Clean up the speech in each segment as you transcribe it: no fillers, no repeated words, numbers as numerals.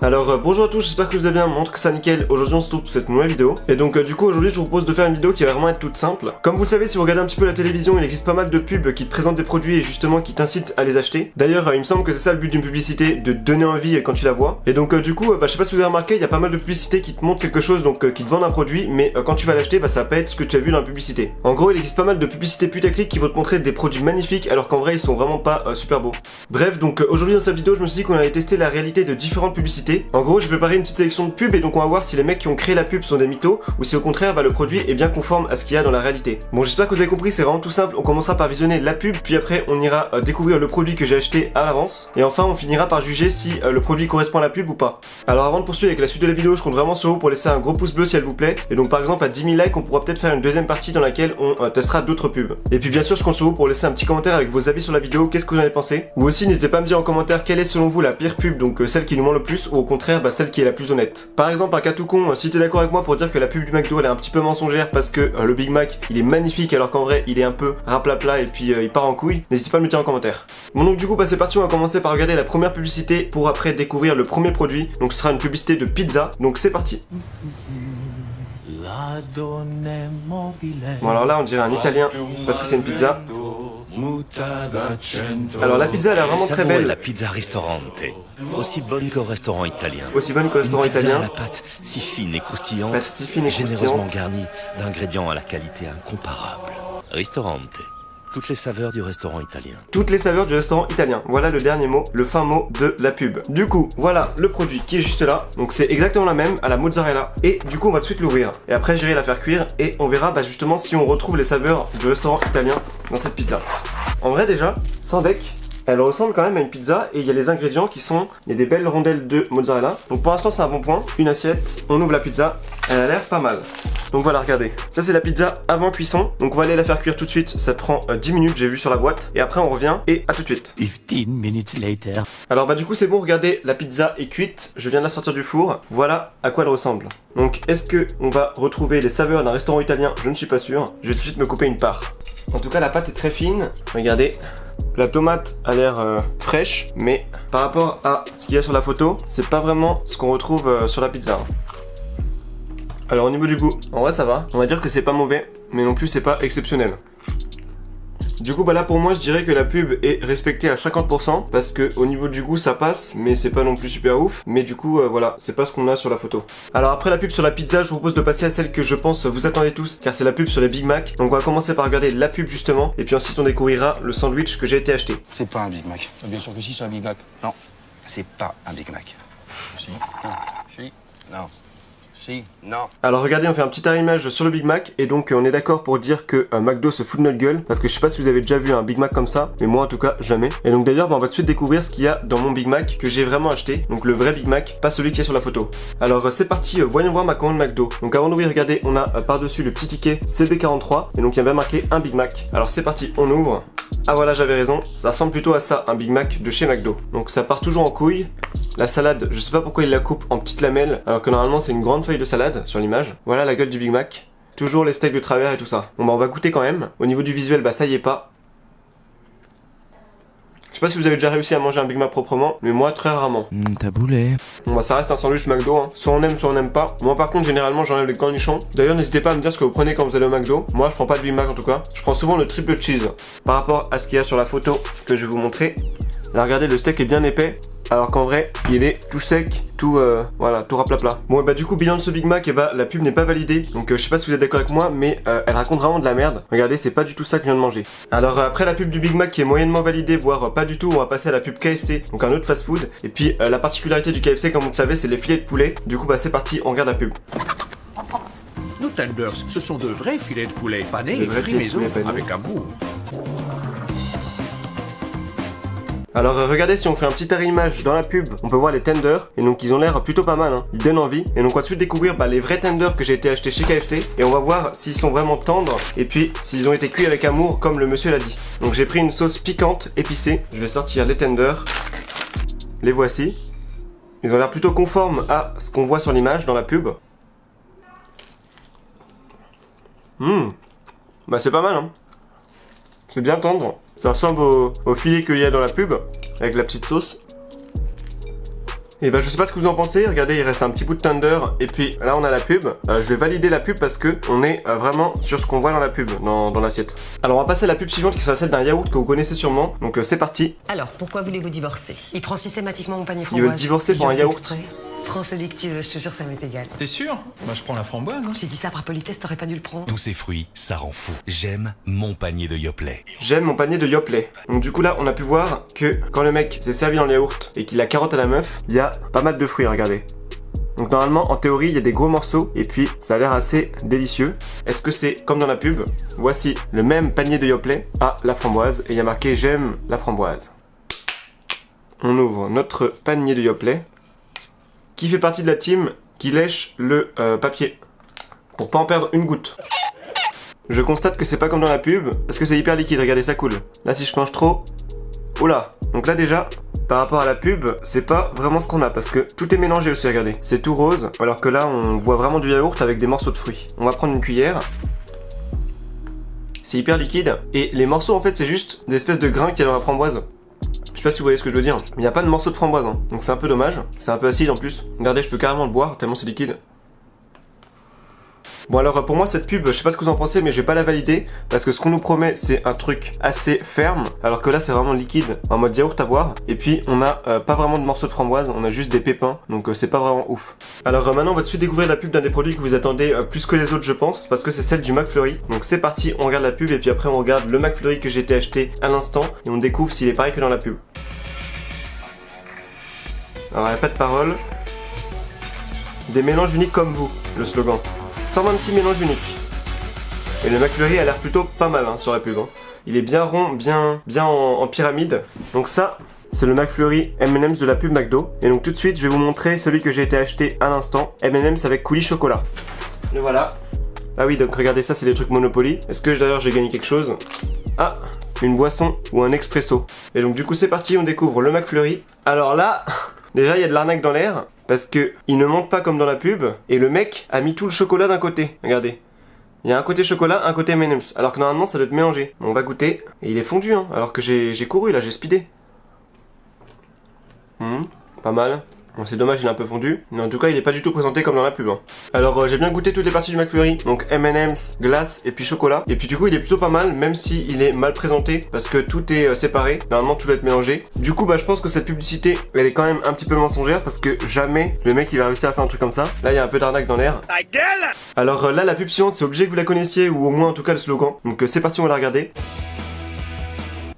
Alors bonjour à tous, j'espère que vous allez bien, montre que ça nickel. Aujourd'hui on se retrouve pour cette nouvelle vidéo. Et donc du coup aujourd'hui je vous propose de faire une vidéo qui va vraiment être toute simple. Comme vous le savez, si vous regardez un petit peu la télévision, il existe pas mal de pubs qui te présentent des produits et justement qui t'incitent à les acheter. D'ailleurs il me semble que c'est ça le but d'une publicité, de te donner envie quand tu la vois. Et donc du coup je sais pas si vous avez remarqué, il y a pas mal de publicités qui te montrent quelque chose, donc qui te vendent un produit, mais quand tu vas l'acheter, ça va pas être ce que tu as vu dans la publicité. En gros il existe pas mal de publicités putaclic qui vont te montrer des produits magnifiques alors qu'en vrai ils sont vraiment pas super beaux. Bref, donc aujourd'hui dans cette vidéo je me suis dit qu'on allait tester la réalité de différentes publicités. En gros j'ai préparé une petite sélection de pubs et donc on va voir si les mecs qui ont créé la pub sont des mythos ou si au contraire le produit est bien conforme à ce qu'il y a dans la réalité. Bon, j'espère que vous avez compris, c'est vraiment tout simple. On commencera par visionner la pub, puis après on ira découvrir le produit que j'ai acheté à l'avance et enfin on finira par juger si le produit correspond à la pub ou pas. Alors avant de poursuivre avec la suite de la vidéo, je compte vraiment sur vous pour laisser un gros pouce bleu si elle vous plaît, et donc par exemple à 10 000 likes on pourra peut-être faire une deuxième partie dans laquelle on testera d'autres pubs. Et puis bien sûr je compte sur vous pour laisser un petit commentaire avec vos avis sur la vidéo, qu'est-ce que vous en avez pensé, ou aussi n'hésitez pas à me dire en commentaire quelle est selon vous la pire pub, donc celle qui nous ment le plus ou au contraire celle qui est la plus honnête. Par exemple, un cas tout con, si t'es d'accord avec moi pour dire que la pub du McDo elle est un petit peu mensongère parce que le Big Mac il est magnifique alors qu'en vrai il est un peu raplapla et puis il part en couille, n'hésitez pas à me le dire en commentaire. Bon donc du coup c'est parti, on va commencer par regarder la première publicité pour après découvrir le premier produit. Donc ce sera une publicité de pizza, donc c'est parti. Bon alors là on dirait un italien parce que c'est une pizza. Alors la pizza elle est vraiment très belle. La pizza ristorante, aussi bonne qu'au restaurant italien. Aussi bonne qu'au restaurant italien. La pâte si fine et croustillante, généreusement généreusement garnie d'ingrédients à la qualité incomparable. Ristorante. Toutes les saveurs du restaurant italien. Toutes les saveurs du restaurant italien. Voilà le dernier mot, le fin mot de la pub. Du coup, voilà le produit qui est juste là. Donc c'est exactement la même, à la mozzarella. Et du coup, on va tout de suite l'ouvrir. Et après, j'irai la faire cuire et on verra justement si on retrouve les saveurs du restaurant italien dans cette pizza. En vrai déjà, sans deck, elle ressemble quand même à une pizza et il y a les ingrédients qui sont, il y a des belles rondelles de mozzarella. Donc pour l'instant c'est un bon point. Une assiette, on ouvre la pizza, elle a l'air pas mal. Donc voilà, regardez, ça c'est la pizza avant cuisson. Donc on va aller la faire cuire tout de suite, ça prend 10 minutes, j'ai vu sur la boîte. Et après on revient et à tout de suite. 15 minutes later. Alors du coup c'est bon, regardez, la pizza est cuite, je viens de la sortir du four. Voilà à quoi elle ressemble. Donc est-ce que on va retrouver les saveurs d'un restaurant italien? Je ne suis pas sûr. Je vais tout de suite me couper une part. En tout cas la pâte est très fine, regardez. La tomate a l'air fraîche, mais par rapport à ce qu'il y a sur la photo, c'est pas vraiment ce qu'on retrouve sur la pizza. Alors au niveau du goût, en vrai ça va. On va dire que c'est pas mauvais, mais non plus c'est pas exceptionnel. Du coup là pour moi je dirais que la pub est respectée à 50% parce que au niveau du goût ça passe, mais c'est pas non plus super ouf. Mais du coup voilà, c'est pas ce qu'on a sur la photo. Alors après la pub sur la pizza, je vous propose de passer à celle que je pense vous attendez tous, car c'est la pub sur les Big Mac. Donc on va commencer par regarder la pub justement, et puis ensuite on découvrira le sandwich que j'ai été acheté. C'est pas un Big Mac. Bien sûr que si, c'est un Big Mac. Non, c'est pas un Big Mac. Si. Non. Si. Non. Si, non. Alors regardez, on fait un petit arrimage sur le Big Mac et donc on est d'accord pour dire que McDo se fout de notre gueule parce que je sais pas si vous avez déjà vu un Big Mac comme ça, mais moi en tout cas jamais. Et donc d'ailleurs on va tout de suite découvrir ce qu'il y a dans mon Big Mac que j'ai vraiment acheté, donc le vrai Big Mac, pas celui qui est sur la photo. Alors c'est parti, voyons voir ma commande McDo. Donc avant d'ouvrir, regardez, on a par-dessus le petit ticket CB43 et donc il y a bien marqué un Big Mac. Alors c'est parti, on ouvre. Ah voilà, j'avais raison, ça ressemble plutôt à ça, un Big Mac de chez McDo. Donc ça part toujours en couille. La salade, je sais pas pourquoi il la coupe en petites lamelles, alors que normalement c'est une grande feuille de salade sur l'image. Voilà la gueule du Big Mac. Toujours les steaks de travers et tout ça. Bon on va goûter quand même. Au niveau du visuel, ça y est pas. Je sais pas si vous avez déjà réussi à manger un Big Mac proprement, mais moi très rarement. Taboulé. Bon ça reste un sandwich McDo, hein. Soit on aime pas. Moi par contre généralement j'enlève les cornichons. D'ailleurs n'hésitez pas à me dire ce que vous prenez quand vous allez au McDo. Moi je prends pas de Big Mac en tout cas. Je prends souvent le triple cheese. Par rapport à ce qu'il y a sur la photo que je vais vous montrer. Là regardez, le steak est bien épais. Alors qu'en vrai, il est tout sec, tout voilà, tout raplapla. Bon du coup bilan de ce Big Mac, la pub n'est pas validée. Donc je sais pas si vous êtes d'accord avec moi, mais elle raconte vraiment de la merde. Regardez, c'est pas du tout ça que je viens de manger. Alors après la pub du Big Mac qui est moyennement validée, voire pas du tout, on va passer à la pub KFC, donc un autre fast food. Et puis la particularité du KFC, comme vous le savez, c'est les filets de poulet. Du coup c'est parti, on regarde la pub. Nos tenders, ce sont de vrais filets de poulet panés et frits maison avec amour. Alors regardez, si on fait un petit arrimage dans la pub, on peut voir les tenders, et donc ils ont l'air plutôt pas mal, hein. Ils donnent envie, et donc on va tout de suite découvrir les vrais tenders que j'ai été acheter chez KFC, et on va voir s'ils sont vraiment tendres, et puis s'ils ont été cuits avec amour comme le monsieur l'a dit. Donc j'ai pris une sauce piquante, épicée, je vais sortir les tenders, les voici. Ils ont l'air plutôt conformes à ce qu'on voit sur l'image dans la pub. C'est pas mal, hein. C'est bien tendre. Ça ressemble au filet qu'il y a dans la pub, avec la petite sauce. Et bah je sais pas ce que vous en pensez, regardez il reste un petit bout de Thunder et puis là on a la pub. Je vais valider la pub parce que on est vraiment sur ce qu'on voit dans la pub, dans l'assiette. Alors on va passer à la pub suivante qui sera celle d'un yaourt que vous connaissez sûrement, donc c'est parti. Alors pourquoi voulez-vous divorcer? Il prend systématiquement mon panier framboise. Il veut divorcer pour un yaourt. Prends celui que tu veux, je te jure ça m'est égal. T'es sûr? Bah je prends la framboise. J'ai dit ça par politesse, t'aurais pas dû le prendre. Tous ces fruits, ça rend fou. J'aime mon panier de Yoplait. J'aime mon panier de Yoplait. Donc du coup là on a pu voir que quand le mec s'est servi dans le yaourt et qu'il a carotte à la meuf, il y a pas mal de fruits, regardez. Donc normalement en théorie il y a des gros morceaux et puis ça a l'air assez délicieux. Est-ce que c'est comme dans la pub? Voici le même panier de Yoplait à la framboise et il y a marqué j'aime la framboise. On ouvre notre panier de Yoplait qui fait partie de la team qui lèche le papier pour pas en perdre une goutte. Je constate que c'est pas comme dans la pub parce que c'est hyper liquide, regardez ça coule. Là si je penche trop, oula. Donc là déjà par rapport à la pub c'est pas vraiment ce qu'on a parce que tout est mélangé aussi, regardez. C'est tout rose alors que là on voit vraiment du yaourt avec des morceaux de fruits. On va prendre une cuillère. C'est hyper liquide et les morceaux en fait c'est juste des espèces de grains qu'il y a dans la framboise. Je sais pas si vous voyez ce que je veux dire. Il n'y a pas de morceau de framboise, hein. Donc c'est un peu dommage. C'est un peu acide en plus. Regardez, je peux carrément le boire tellement c'est liquide. Bon alors pour moi cette pub, je sais pas ce que vous en pensez mais je vais pas la valider parce que ce qu'on nous promet c'est un truc assez ferme alors que là c'est vraiment liquide en mode yaourt à boire et puis on a pas vraiment de morceaux de framboise, on a juste des pépins donc c'est pas vraiment ouf. Alors maintenant on va tout de suite découvrir la pub d'un des produits que vous attendez plus que les autres je pense parce que c'est celle du McFlurry. Donc c'est parti, on regarde la pub et puis après on regarde le McFlurry que j'ai été acheté à l'instant et on découvre s'il est pareil que dans la pub. Alors il n'y a pas de parole. Des mélanges uniques comme vous, le slogan. 126 mélanges uniques. Et le McFlurry a l'air plutôt pas mal hein, sur la pub. Hein. Il est bien rond, bien en pyramide. Donc ça, c'est le McFlurry M&M's de la pub McDo. Et donc tout de suite, je vais vous montrer celui que j'ai été acheté à l'instant. M&M's avec coulis chocolat. Le voilà. Ah oui, donc regardez ça, c'est des trucs Monopoly. Est-ce que d'ailleurs j'ai gagné quelque chose? Ah, une boisson ou un expresso. Et donc du coup c'est parti, on découvre le McFlurry. Alors là... Déjà, il y a de l'arnaque dans l'air, parce que il ne monte pas comme dans la pub, et le mec a mis tout le chocolat d'un côté. Regardez. Il y a un côté chocolat, un côté M&M's, alors que normalement ça doit être mélangé. On va goûter, et il est fondu, hein, alors que j'ai couru, là, j'ai speedé. Pas mal. Bon, c'est dommage, il est un peu fondu, mais en tout cas il est pas du tout présenté comme dans la pub. Hein. Alors j'ai bien goûté toutes les parties du McFlurry, donc M&M's, glace et puis chocolat. Et puis du coup il est plutôt pas mal, même si il est mal présenté, parce que tout est séparé, normalement tout doit être mélangé. Du coup bah je pense que cette publicité, elle est quand même un petit peu mensongère, parce que jamais le mec il va réussir à faire un truc comme ça. Là il y a un peu d'arnaque dans l'air. Alors là la pub suivante, c'est obligé que vous la connaissiez, ou au moins en tout cas le slogan. Donc c'est parti, on va la regarder.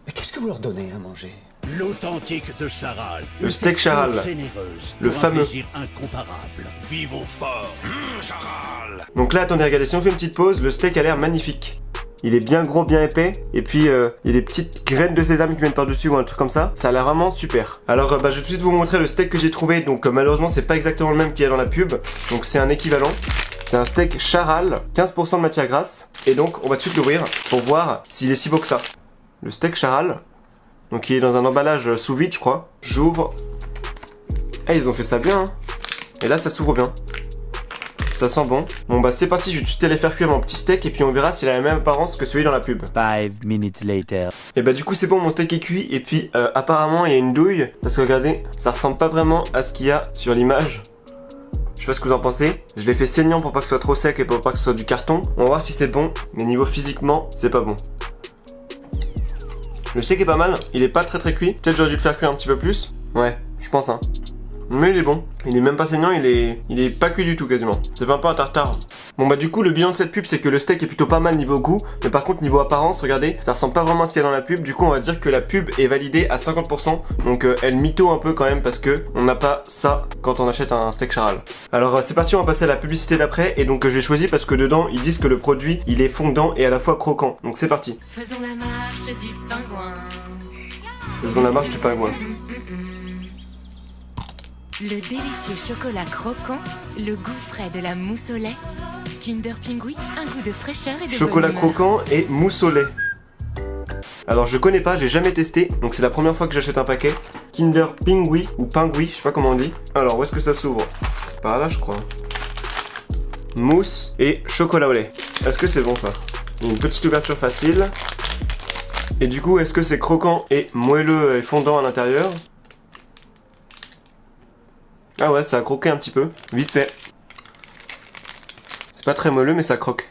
Mais qu'est-ce que vous leur donnez à manger? L'authentique de Charal. Le steak Charal. Le fameux. Incomparable. Vivons fort. Charal. Donc là, attendez, regardez, si on fait une petite pause, le steak a l'air magnifique. Il est bien gros, bien épais, et puis il y a des petites graines de sésame qui viennent par-dessus ou un truc comme ça. Ça a l'air vraiment super. Alors bah, je vais tout de suite vous montrer le steak que j'ai trouvé. Donc malheureusement, c'est pas exactement le même qu'il y a dans la pub. Donc c'est un équivalent. C'est un steak Charal, 15% de matière grasse. Et donc on va tout de suite l'ouvrir pour voir s'il est si beau que ça. Le steak Charal. Donc il est dans un emballage sous vide je crois. J'ouvre. Ah ils ont fait ça bien hein. Et là ça s'ouvre bien. Ça sent bon. Bon bah c'est parti, je vais tout de suite aller faire cuire mon petit steak et puis on verra s'il a la même apparence que celui dans la pub. 5 minutes later. Et bah du coup c'est bon, mon steak est cuit et puis apparemment il y a une douille. Parce que regardez, ça ressemble pas vraiment à ce qu'il y a sur l'image. Je sais pas ce que vous en pensez. Je l'ai fait saignant pour pas que ce soit trop sec et pour pas que ce soit du carton. On va voir si c'est bon. Mais niveau physiquement, c'est pas bon. Le steak est pas mal, il est pas très cuit. Peut-être j'aurais dû le faire cuire un petit peu plus. Ouais, je pense hein. Mais il est bon. Il est même pas saignant, il est pas cuit du tout quasiment. Ça fait un peu un tartare. Bon bah du coup le bilan de cette pub c'est que le steak est plutôt pas mal niveau goût. Mais par contre niveau apparence, regardez, ça ressemble pas vraiment à ce qu'il y a dans la pub. Du coup on va dire que la pub est validée à 50%. Donc elle mytho un peu quand même parce que on n'a pas ça quand on achète un steak Charal. Alors c'est parti, on va passer à la publicité d'après. Et donc j'ai choisi parce que dedans ils disent que le produit il est fondant et à la fois croquant. Donc c'est parti. Faisons la marche du pingouin. Faisons la marche du pingouin. Le délicieux chocolat croquant, le goût frais de la mousse au lait. Kinder Pingui, un goût de fraîcheur et de chocolat bonne humeur. croquant et mousse au lait. Alors je connais pas, j'ai jamais testé, donc c'est la première fois que j'achète un paquet. Kinder Pingui ou Pingui, je sais pas comment on dit. Alors où est-ce que ça s'ouvre? Par là je crois. Mousse et chocolat au lait. Est-ce que c'est bon ça? Il y a une petite ouverture facile. Et du coup est-ce que c'est croquant et moelleux et fondant à l'intérieur? Ah ouais, ça a croqué un petit peu, vite fait. C'est pas très moelleux mais ça croque.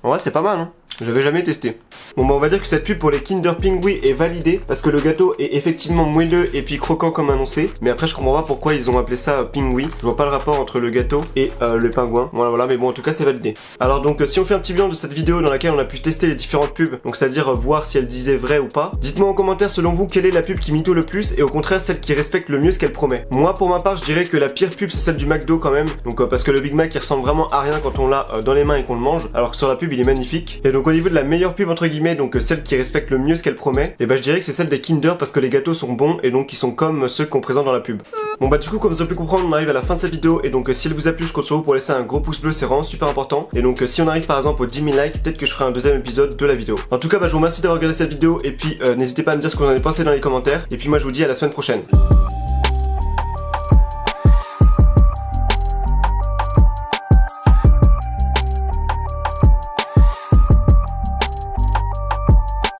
Ouais, c'est pas mal hein. J'avais jamais testé. Bon bah on va dire que cette pub pour les Kinder Pingui est validée parce que le gâteau est effectivement moelleux et puis croquant comme annoncé. Mais après je comprends pas pourquoi ils ont appelé ça Pingui. Je vois pas le rapport entre le gâteau et le pingouin. Voilà, mais bon en tout cas c'est validé. Alors donc si on fait un petit bilan de cette vidéo dans laquelle on a pu tester les différentes pubs, donc c'est-à-dire voir si elles disaient vrai ou pas, dites-moi en commentaire selon vous quelle est la pub qui mytho le plus et au contraire celle qui respecte le mieux ce qu'elle promet. Moi pour ma part je dirais que la pire pub c'est celle du McDo quand même. Donc parce que le Big Mac il ressemble vraiment à rien quand on l'a dans les mains et qu'on le mange, alors que sur la pub il est magnifique. Et donc au niveau de la meilleure pub entre guillemets, donc celle qui respecte le mieux ce qu'elle promet, et bah je dirais que c'est celle des Kinder parce que les gâteaux sont bons et donc ils sont comme ceux qu'on présente dans la pub. Bon bah du coup comme vous avez pu comprendre on arrive à la fin de cette vidéo et donc si elle vous a plu je compte sur vous pour laisser un gros pouce bleu, c'est vraiment super important. Et donc si on arrive par exemple aux 10 000 likes, peut-être que je ferai un deuxième épisode de la vidéo. En tout cas bah je vous remercie d'avoir regardé cette vidéo et puis n'hésitez pas à me dire ce que vous en avez pensé dans les commentaires et puis moi je vous dis à la semaine prochaine.